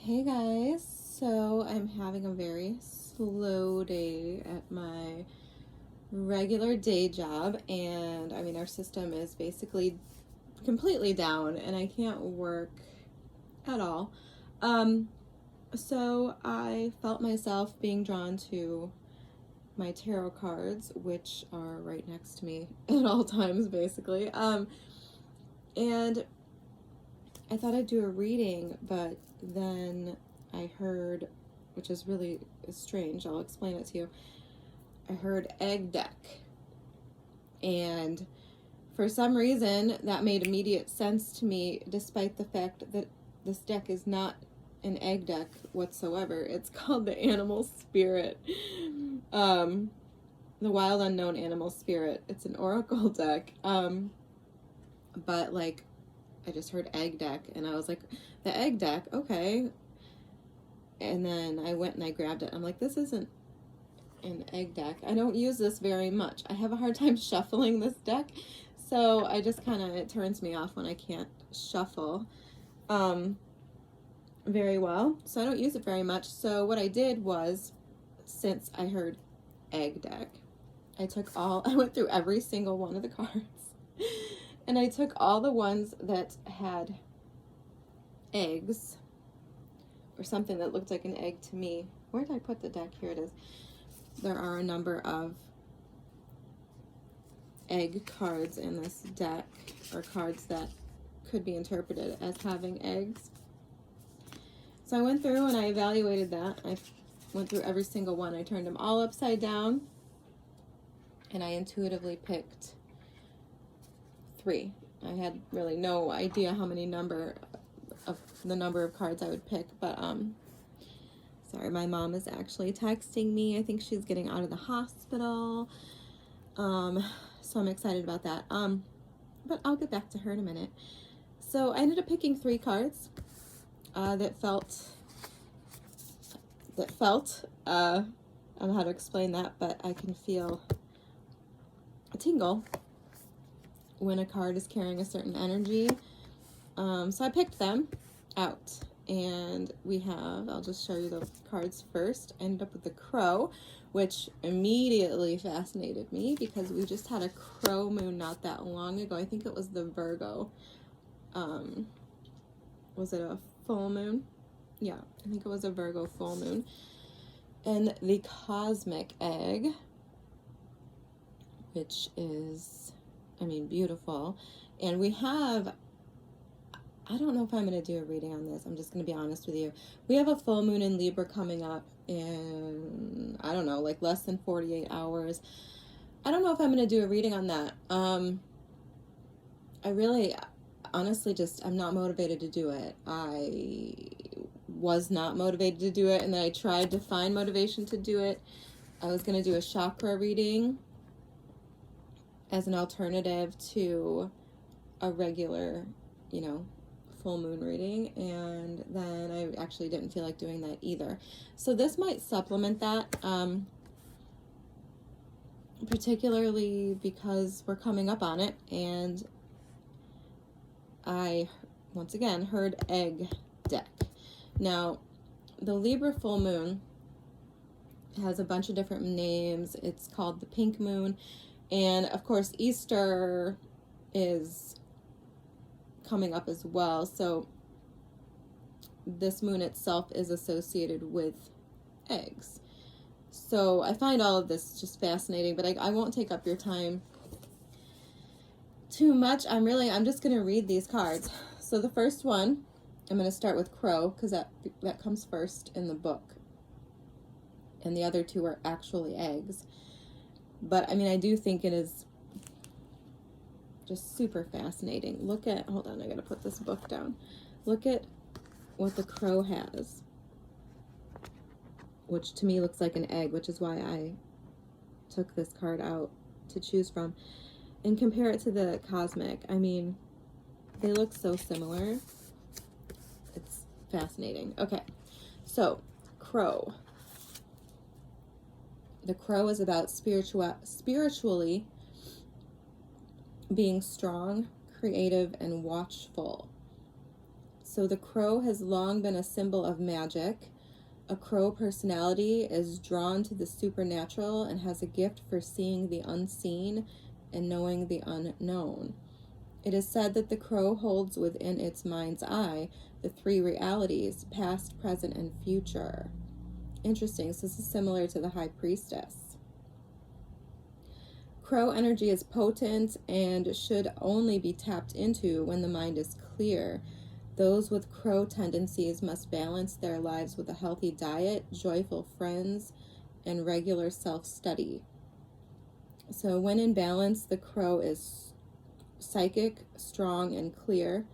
Hey guys, so I'm having a very slow day at my regular day job, and I mean, our system is basically completely down and I can't work at all. So I felt myself being drawn to my tarot cards, which are right next to me at all times, basically. And I thought I'd do a reading, but then I heard, which is really strange, I'll explain it to you. I heard egg deck. And for some reason, that made immediate sense to me, despite the fact that this deck is not an egg deck whatsoever. It's called the Animal Spirit. The Wild Unknown Animal Spirit. It's an oracle deck. But like, I just heard egg deck and I was like, the egg deck, okay. And then I went and I grabbed it. I'm like, this isn't an egg deck. I don't use this very much. I have a hard time shuffling this deck. So I just kind of, it turns me off when I can't shuffle very well. So I don't use it very much. So what I did was, since I heard egg deck, I went through every single one of the cards. And I took all the ones that had eggs, or something that looked like an egg to me. Where did I put the deck? Here it is. There are a number of egg cards in this deck, or cards that could be interpreted as having eggs. So I went through and I evaluated that. I went through every single one. I turned them all upside down, and I intuitively picked 3. I had really no idea how many number of cards I would pick, but sorry, my mom is actually texting me. I think she's getting out of the hospital. So I'm excited about that. But I'll get back to her in a minute. So I ended up picking 3 cards that felt I don't know how to explain that, but I can feel a tingle when a card is carrying a certain energy. So I picked them out, and we have, I'll just show you the cards first. I ended up with the Crow, which immediately fascinated me because we just had a Crow moon not that long ago. I think it was the Virgo. Was it a full moon? Yeah, I think it was a Virgo full moon. And the Cosmic Egg, which is, I mean, beautiful. And we have, I don't know if I'm going to do a reading on this. I'm just going to be honest with you. We have a full moon in Libra coming up in, I don't know, like less than 48 hours. I don't know if I'm going to do a reading on that. I really, honestly, I'm not motivated to do it. I was not motivated to do it, and then I tried to find motivation to do it. I was going to do a chakra reading as an alternative to a regular, full moon reading, and then I actually didn't feel like doing that either. So this might supplement that, particularly because we're coming up on it, and I, once again, heard egg deck. Now, the Libra full moon has a bunch of different names. It's called the pink moon, and of course Easter is coming up as well, so this moon itself is associated with eggs. So I find all of this just fascinating, but I won't take up your time too much. I'm just going to read these cards. So the first one, I'm going to start with Crow, because that comes first in the book, and the other 2 are actually eggs. But I mean, I do think it is just super fascinating. Look at, hold on, I gotta put this book down. Look at what the Crow has, which to me looks like an egg, which is why I took this card out to choose from, and compare it to the Cosmic. I mean, they look so similar. It's fascinating. Okay, so Crow. The Crow is about spiritually being strong, creative, and watchful. So the crow has long been a symbol of magic. A crow personality is drawn to the supernatural and has a gift for seeing the unseen and knowing the unknown. It is said that the crow holds within its mind's eye the three realities, past, present, and future. Interesting. So this is similar to the High Priestess. Crow energy is potent and should only be tapped into when the mind is clear. Those with crow tendencies must balance their lives with a healthy diet, joyful friends, and regular self-study. So when in balance, the crow is psychic, strong, and clear.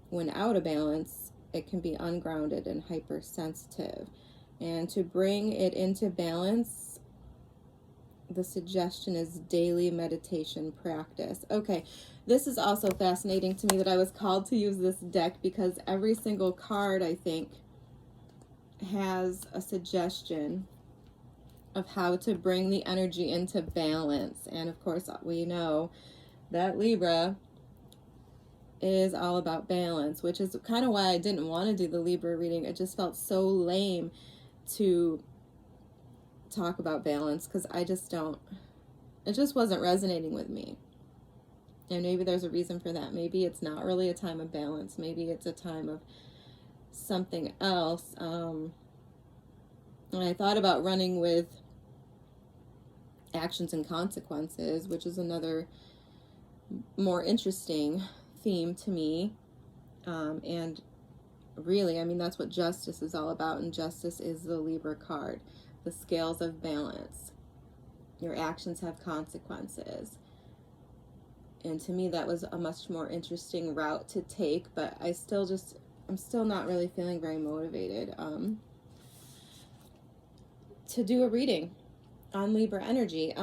When out of balance, it can be ungrounded and hypersensitive. And to bring it into balance, the suggestion is daily meditation practice. Okay, this is also fascinating to me that I was called to use this deck because every single card, I think, has a suggestion of how to bring the energy into balance. And of course, we know that Libra is all about balance, which is kind of why I didn't want to do the Libra reading. It just felt so lame to talk about balance because I just don't, it just wasn't resonating with me. And maybe there's a reason for that. Maybe it's not really a time of balance. Maybe it's a time of something else. And I thought about running with actions and consequences, which is another more interesting theme to me. And really, I mean, that's what justice is all about. And justice is the Libra card, the scales of balance. Your actions have consequences. And to me, that was a much more interesting route to take, but I'm still not really feeling very motivated to do a reading on Libra energy.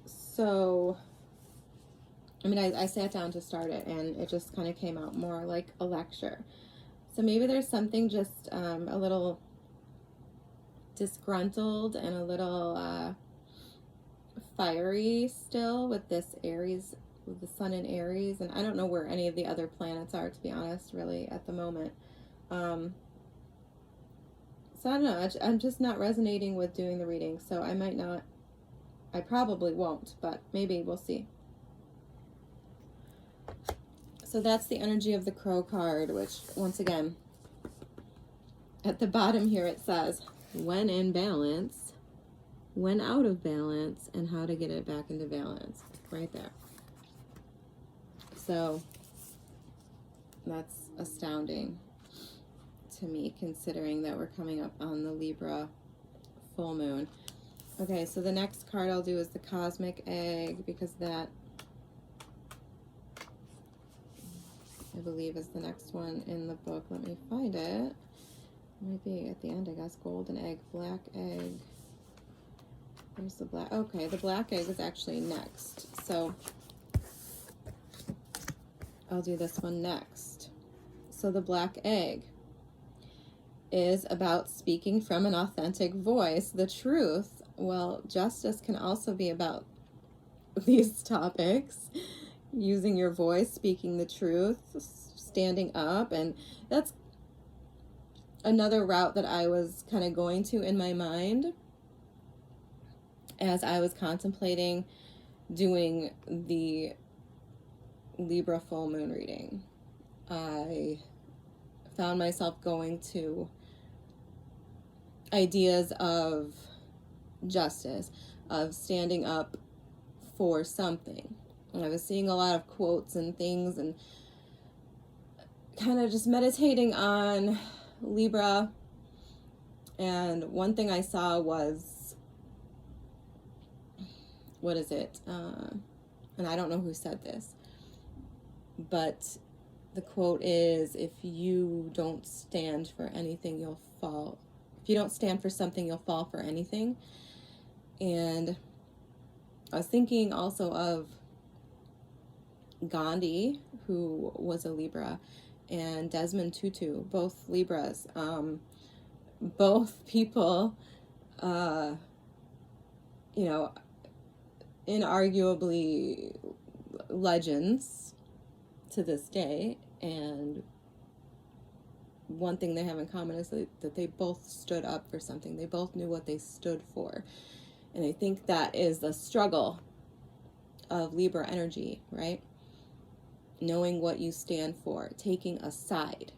So, I mean, I sat down to start it, and it just kind of came out more like a lecture. So maybe there's something just a little disgruntled and a little fiery still with this Aries, with the sun in Aries, and I don't know where any of the other planets are, to be honest, really, at the moment. So I don't know, I'm just not resonating with doing the reading, so I probably won't, but maybe we'll see. So that's the energy of the Crow card, which, once again, at the bottom here it says, when in balance, when out of balance, and how to get it back into balance, right there. So that's astounding to me, considering that we're coming up on the Libra full moon. Okay, so the next card I'll do is the Cosmic Egg, because that, I believe, is the next one in the book. Let me find it. It might be at the end, I guess. Golden Egg, Black Egg. Where's the black? Okay, the Black Egg is actually next. So I'll do this one next. So the Black Egg is about speaking from an authentic voice, the truth. Well, justice can also be about these topics. Using your voice, speaking the truth, standing up, and that's another route that I was kind of going to in my mind as I was contemplating doing the Libra full moon reading. I found myself going to ideas of justice, of standing up for something. And I was seeing a lot of quotes and things and kind of just meditating on Libra. And one thing I saw was, what is it? And I don't know who said this, but the quote is, if you don't stand for anything, you'll fall. If you don't stand for something, you'll fall for anything. And I was thinking also of Gandhi, who was a Libra, and Desmond Tutu, both Libras. Both people, inarguably legends to this day, and one thing they have in common is that they both stood up for something. They both knew what they stood for. And I think that is the struggle of Libra energy, right? Knowing what you stand for, taking a side.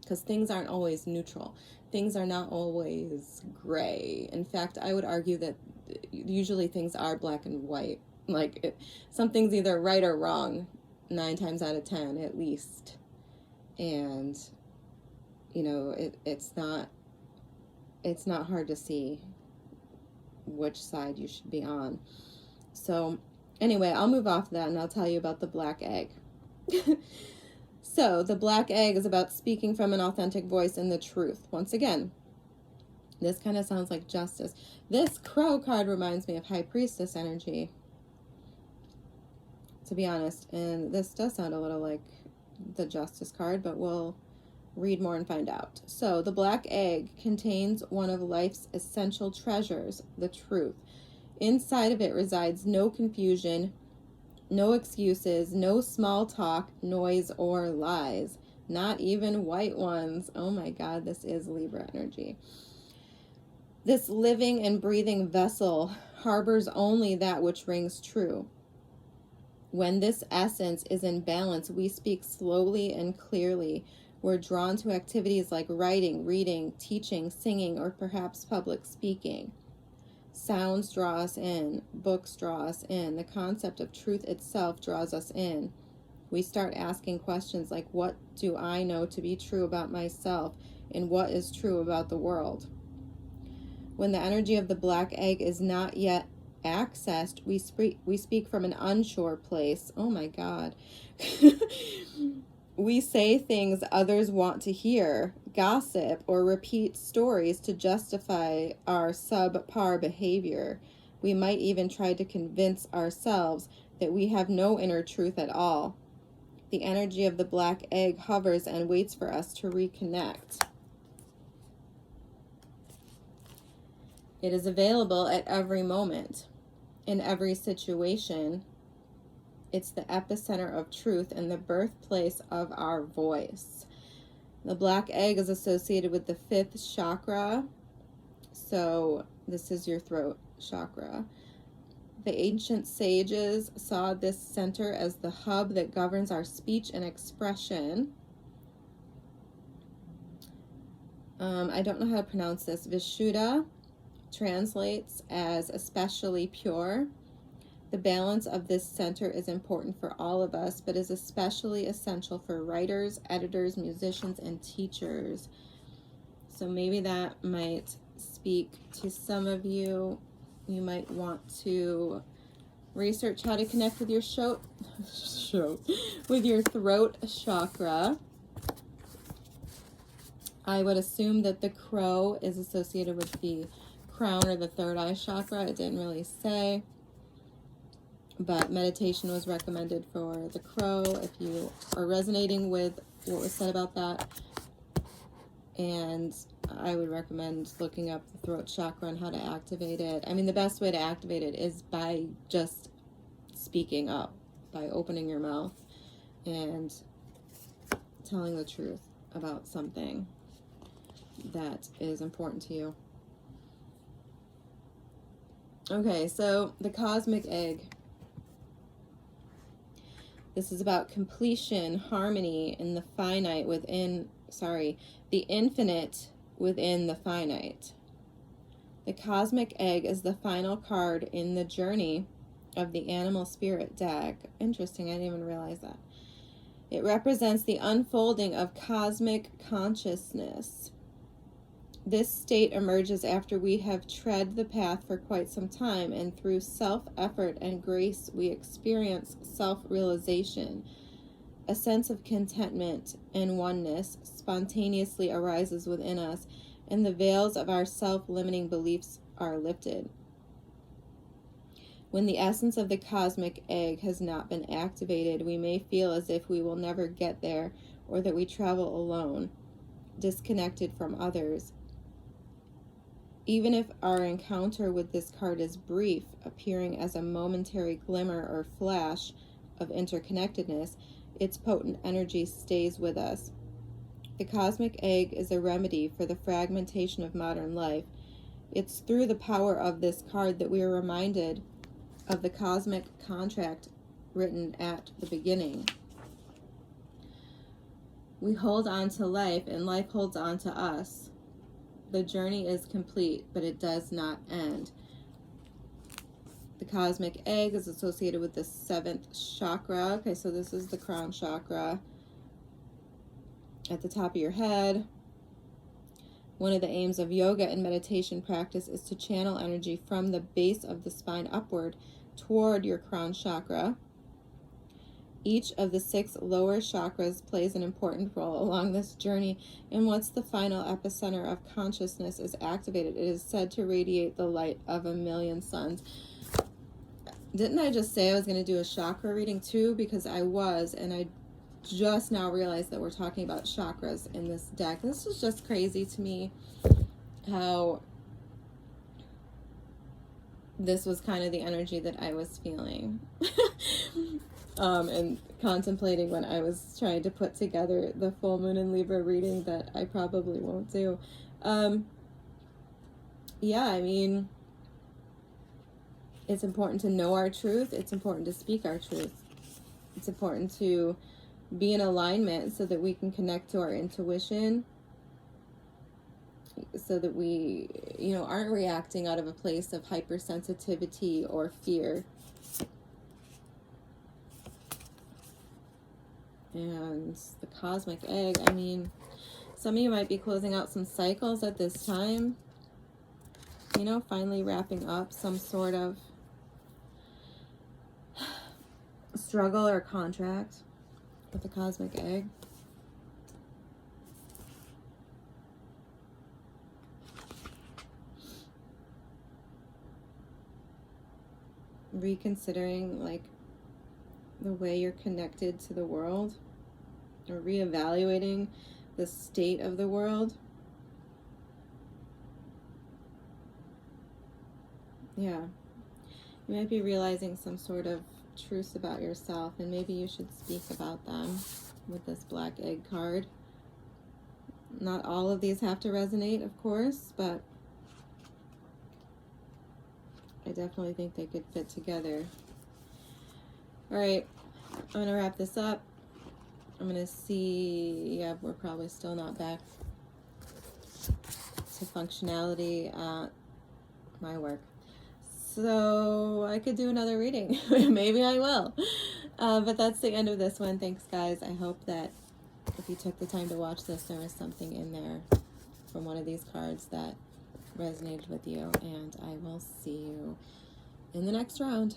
Because things aren't always neutral. Things are not always gray. In fact, I would argue that usually things are black and white. Like, something's either right or wrong 9 times out of 10 at least. And, you know, it's not hard to see which side you should be on. So anyway, I'll move off that and I'll tell you about the black egg. So the black egg is about speaking from an authentic voice and the truth. Once again, this kind of sounds like justice. This crow card reminds me of High Priestess energy, to be honest. And this does sound a little like the Justice card, but we'll read more and find out. So the black egg contains one of life's essential treasures, the truth. Inside of it resides no confusion, no excuses, no small talk, noise, or lies. Not even white ones. Oh my God, this is Libra energy. This living and breathing vessel harbors only that which rings true. When this essence is in balance, we speak slowly and clearly. We're drawn to activities like writing, reading, teaching, singing, or perhaps public speaking. Sounds draw us in. Books draw us in. The concept of truth itself draws us in. We start asking questions like, what do I know to be true about myself, and what is true about the world? When the energy of the black egg is not yet accessed, we speak from an unsure place. Oh my God. We say things others want to hear, gossip, or repeat stories to justify our subpar behavior. We might even try to convince ourselves that we have no inner truth at all. The energy of the black egg hovers and waits for us to reconnect. It is available at every moment, in every situation. It's the epicenter of truth and the birthplace of our voice. The black egg is associated with the 5th chakra. So this is your throat chakra. The ancient sages saw this center as the hub that governs our speech and expression. I don't know how to pronounce this. Vishuddha translates as especially pure. The balance of this center is important for all of us, but is especially essential for writers, editors, musicians, and teachers. So maybe that might speak to some of you. You might want to research how to connect with your with your throat chakra. I would assume that the crow is associated with the crown or the third eye chakra. It didn't really say, but meditation was recommended for the crow if you are resonating with what was said about that. And I would recommend looking up the throat chakra and how to activate it. I mean, the best way to activate it is by just speaking up, by opening your mouth and telling the truth about something that is important to you. Okay, so the cosmic egg. This is about completion, harmony in the finite within, the infinite within the finite. The cosmic egg is the final card in the journey of the animal spirit deck. Interesting, I didn't even realize that. It represents the unfolding of cosmic consciousness. This state emerges after we have tread the path for quite some time, and through self-effort and grace we experience self-realization. A sense of contentment and oneness spontaneously arises within us, and the veils of our self-limiting beliefs are lifted. When the essence of the cosmic egg has not been activated, we may feel as if we will never get there, or that we travel alone, disconnected from others. Even if our encounter with this card is brief, appearing as a momentary glimmer or flash of interconnectedness, its potent energy stays with us. The cosmic egg is a remedy for the fragmentation of modern life. It's through the power of this card that we are reminded of the cosmic contract written at the beginning. We hold on to life, and life holds on to us. The journey is complete, but it does not end. The cosmic egg is associated with the 7th chakra. Okay, so this is the crown chakra at the top of your head. One of the aims of yoga and meditation practice is to channel energy from the base of the spine upward toward your crown chakra. Each of the 6 lower chakras plays an important role along this journey, and once the final epicenter of consciousness is activated, it is said to radiate the light of 1,000,000 suns. Didn't I just say I was going to do a chakra reading too? Because I was, and I just now realized that we're talking about chakras in this deck. This is just crazy to me, how this was kind of the energy that I was feeling. And contemplating when I was trying to put together the full moon in Libra reading that I probably won't do. Yeah, I mean, it's important to know our truth. It's important to speak our truth. It's important to be in alignment so that we can connect to our intuition, so that we, aren't reacting out of a place of hypersensitivity or fear. And the cosmic egg, I mean, some of you might be closing out some cycles at this time, finally wrapping up some sort of struggle or contract with the cosmic egg. Reconsidering, like, the way you're connected to the world, or reevaluating the state of the world. Yeah. You might be realizing some sort of truths about yourself, and maybe you should speak about them with this black egg card. Not all of these have to resonate, of course, but I definitely think they could fit together. All right, I'm going to wrap this up. I'm going to see, yeah, we're probably still not back to functionality at my work. So I could do another reading. Maybe I will. But that's the end of this one. Thanks, guys. I hope that if you took the time to watch this, there was something in there from one of these cards that resonated with you. And I will see you in the next round.